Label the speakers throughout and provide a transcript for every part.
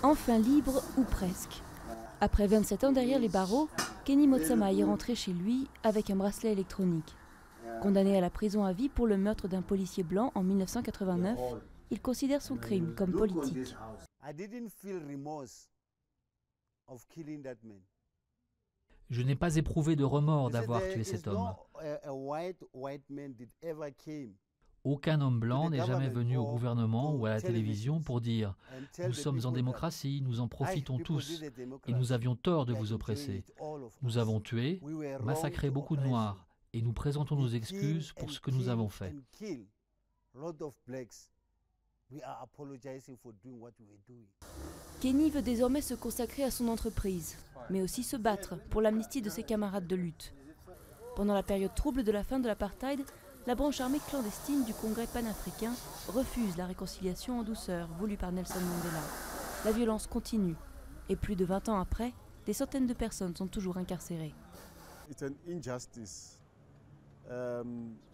Speaker 1: Enfin libre, ou presque. Après 27 ans derrière les barreaux, Kenny Motsama est rentré chez lui avec un bracelet électronique. Condamné à la prison à vie pour le meurtre d'un policier blanc en 1989, il considère son crime comme politique.
Speaker 2: Je n'ai pas éprouvé de remords d'avoir tué cet homme. Aucun homme blanc n'est jamais venu au gouvernement ou à la télévision pour dire « Nous sommes en démocratie, nous en profitons tous, et nous avions tort de vous oppresser. Nous avons tué, massacré beaucoup de Noirs, et nous présentons nos excuses pour ce que nous avons fait. »
Speaker 1: Kenny veut désormais se consacrer à son entreprise, mais aussi se battre pour l'amnistie de ses camarades de lutte. Pendant la période trouble de la fin de l'apartheid, la branche armée clandestine du Congrès panafricain refuse la réconciliation en douceur voulue par Nelson Mandela. La violence continue, et plus de 20 ans après, des centaines de personnes sont toujours incarcérées.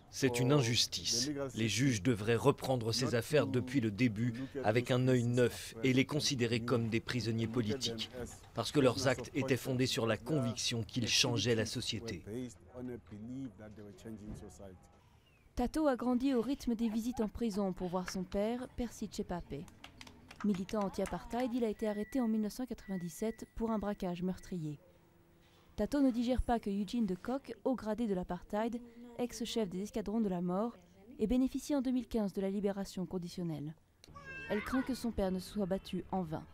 Speaker 3: C'est une injustice. Les juges devraient reprendre ces affaires depuis le début avec un œil neuf et les considérer comme des prisonniers politiques, parce que leurs actes étaient fondés sur la conviction qu'ils changeaient la société.
Speaker 1: Tato a grandi au rythme des visites en prison pour voir son père, Percy Tshepapé. Militant anti-apartheid, il a été arrêté en 1997 pour un braquage meurtrier. Tato ne digère pas que Eugene de Kock, haut gradé de l'apartheid, ex-chef des escadrons de la mort, ait bénéficié en 2015 de la libération conditionnelle. Elle craint que son père ne soit battu en vain.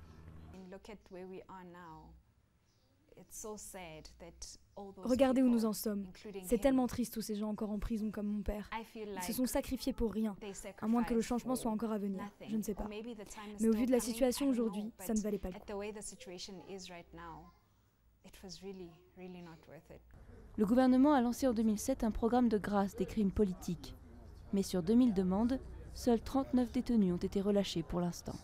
Speaker 4: Regardez où nous en sommes. C'est tellement triste tous ces gens encore en prison comme mon père. Ils se sont sacrifiés pour rien, à moins que le changement soit encore à venir. Je ne sais pas. Mais au vu de la situation aujourd'hui, ça ne valait pas le coup.
Speaker 1: Le gouvernement a lancé en 2007 un programme de grâce des crimes politiques. Mais sur 2000 demandes, seuls 39 détenus ont été relâchés pour l'instant.